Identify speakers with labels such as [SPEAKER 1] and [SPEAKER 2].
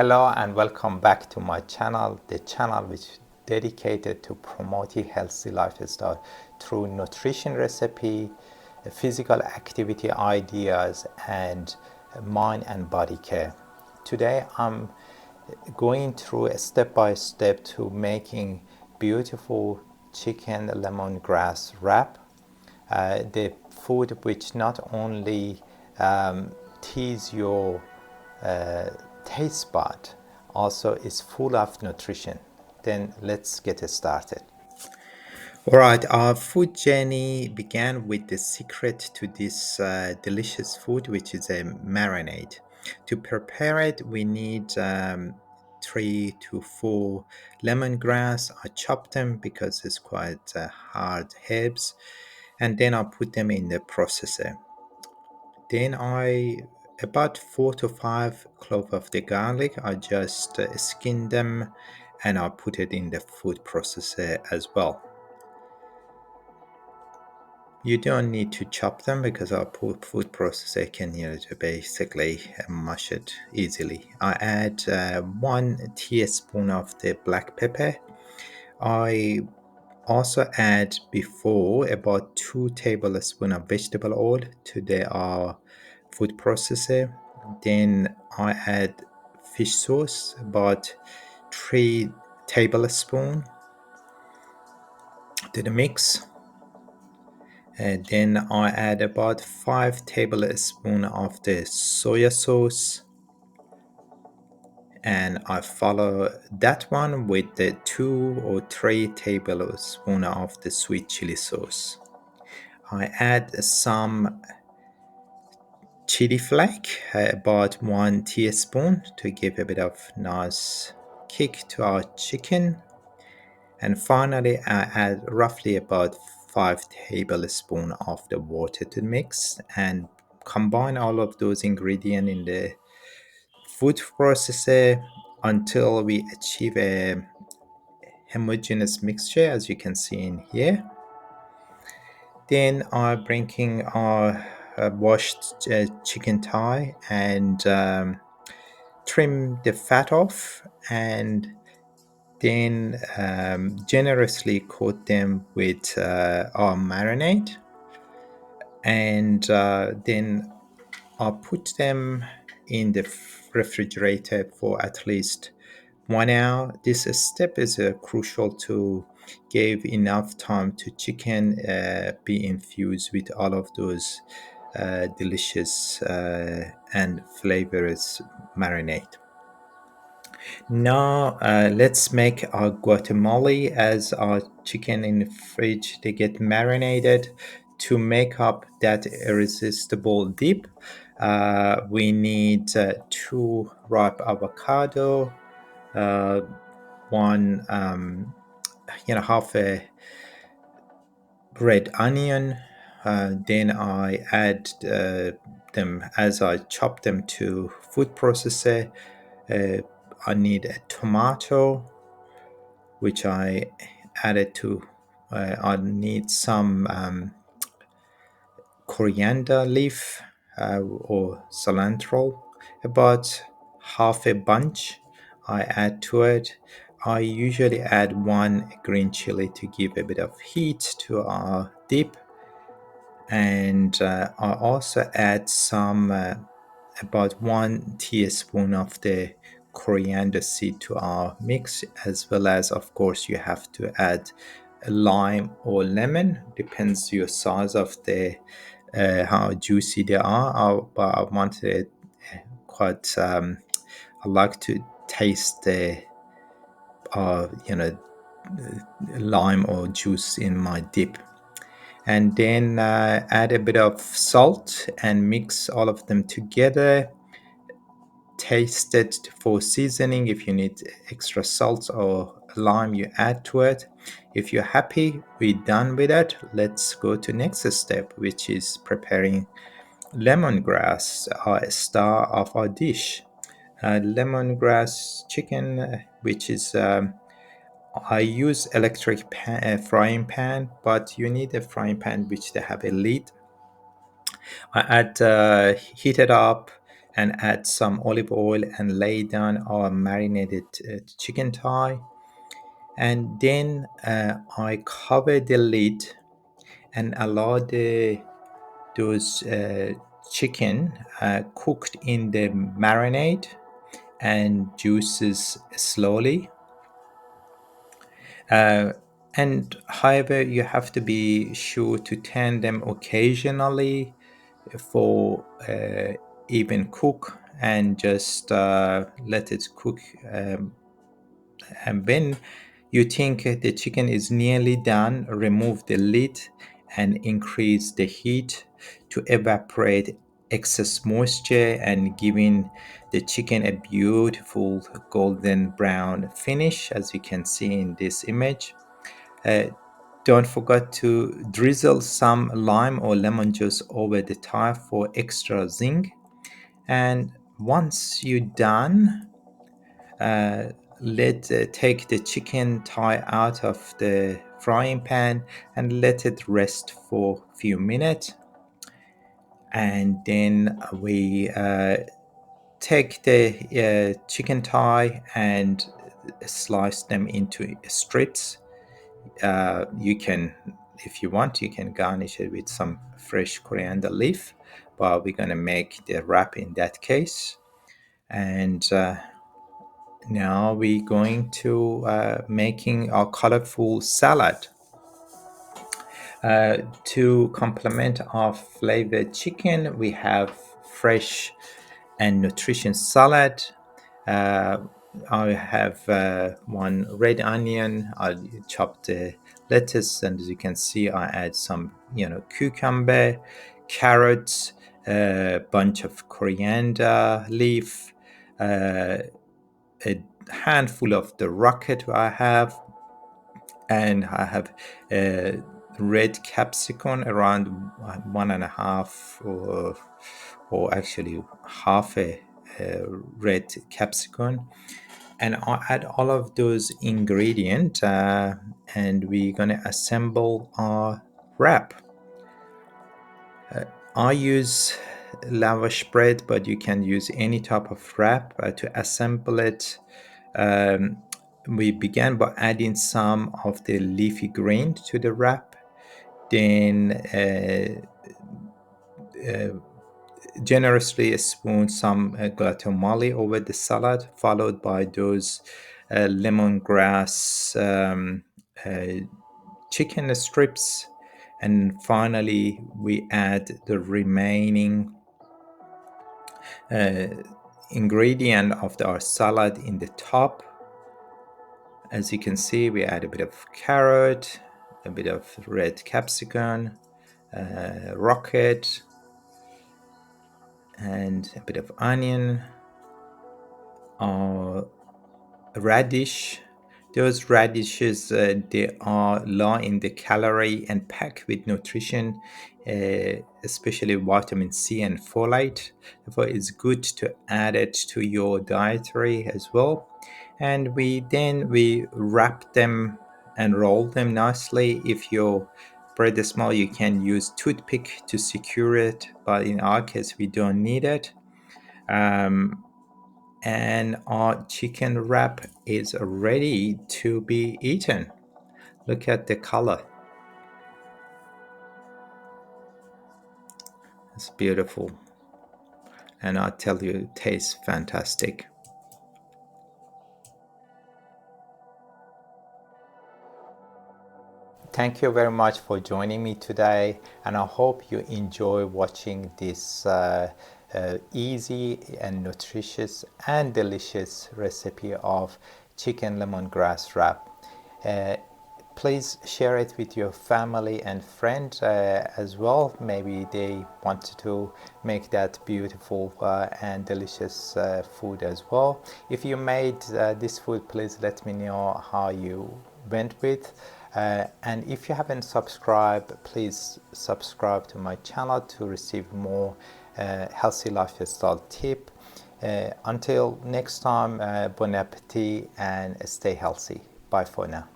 [SPEAKER 1] Hello and welcome back to my channel, the channel which is dedicated to promoting healthy lifestyle through nutrition recipe, physical activity ideas, and mind and body care. Today I'm going through a step by step to making beautiful chicken lemongrass wrap, the food which not only tease your taste bud, also is full of nutrition. Then let's get started. Alright, our food journey began with the secret to this delicious food, which is a marinade. To prepare it, we need 3 to 4 lemongrass. I chop them because it's quite hard herbs, and then I put them in the processor. Then about 4 to 5 cloves of the garlic, I just skin them and I put it in the food processor as well. You don't need to chop them because our food processor can basically mash it easily. I add 1 teaspoon of the black pepper. I also add before about 2 tablespoons of vegetable oil to the food processor. Then I add fish sauce, about 3 tablespoons to the mix. And then I add about 5 tablespoons of the soya sauce, and I follow that one with the 2 or 3 tablespoons of the sweet chili sauce. I add some chili flake, about 1 teaspoon, to give a bit of nice kick to our chicken. And finally, I add roughly about 5 tablespoons of the water to mix and combine all of those ingredients in the food processor until we achieve a homogeneous mixture, as you can see in here. Then I'm bringing our washed chicken thigh and trim the fat off, and then generously coat them with our marinade, and then I'll put them in the refrigerator for at least 1 hour. This step is crucial to give enough time to chicken be infused with all of those delicious and flavorous marinade. Now let's make our guacamole. As our chicken in the fridge, they get marinated. To make up that irresistible dip, we need 2 ripe avocado, uh, one half a red onion. Then I add them as I chop them to food processor. I need a tomato, which I added to. I need some coriander leaf or cilantro, about half a bunch. I add to it. I usually add 1 green chili to give a bit of heat to our dip, and I also add some about 1 teaspoon of the coriander seed to our mix, as well as, of course, you have to add a lime or lemon, depends your size of the how juicy they are. But I want it quite I like to taste the lime or juice in my dip, and then add a bit of salt and mix all of them together. Taste it for seasoning. If you need extra salt or lime, you add to it. If you're happy we're done with it, let's go to next step, which is preparing lemongrass, star of our dish. Lemongrass chicken, which is I use electric frying pan, but you need a frying pan which they have a lid. I add heat it up, and add some olive oil and lay down our marinated chicken thigh. And then I cover the lid and allow those chicken cooked in the marinade and juices slowly. Uh, and however, you have to be sure to turn them occasionally for even cook, and just let it cook. And when you think the chicken is nearly done, remove the lid and increase the heat to evaporate excess moisture and giving the chicken a beautiful golden brown finish, as you can see in this image. Uh, don't forget to drizzle some lime or lemon juice over the top for extra zing. And once you're done, uh, let take the chicken thigh out of the frying pan and let it rest for a few minutes. And then we take the chicken thigh and slice them into strips. You can, if you want, you can garnish it with some fresh coriander leaf, but we're going to make the wrap in that case. And now we're going to making our colorful salad. To complement our flavored chicken, we have fresh and nutritious salad. Uh, I have one red onion. I chopped the lettuce, and as you can see, I add some, cucumber, carrots, a bunch of coriander leaf, a handful of the rocket I have, and I have a red capsicum around 1.5 or actually half a red capsicum, and I'll add all of those ingredients, and we're gonna assemble our wrap. I use lavash bread, but you can use any type of wrap to assemble it. Um, we began by adding some of the leafy green to the wrap, then generously spoon some guacamole over the salad, followed by those lemongrass uh, chicken strips, and finally we add the remaining uh, ingredient of our salad in the top. As you can see, we add a bit of carrot, a bit of red capsicum, rocket, and a bit of onion, radish. Those radishes, they are low in the calorie and packed with nutrition, especially vitamin C and folate. Therefore, it's good to add it to your dietary as well. And we wrap them and roll them nicely. If your bread is small, you can use toothpick to secure it, but in our case, we don't need it. And our chicken wrap is ready to be eaten. Look at the color. It's beautiful. And I tell you, it tastes fantastic. Thank you very much for joining me today, and I hope you enjoy watching this easy and nutritious and delicious recipe of chicken lemongrass wrap. Uh, Please share it with your family and friends as well. Maybe they want to make that beautiful and delicious food as well. If you made this food, please let me know how you went with. And if you haven't subscribed, please subscribe to my channel to receive more healthy lifestyle tip. Until next time, bon appetit and stay healthy. Bye for now.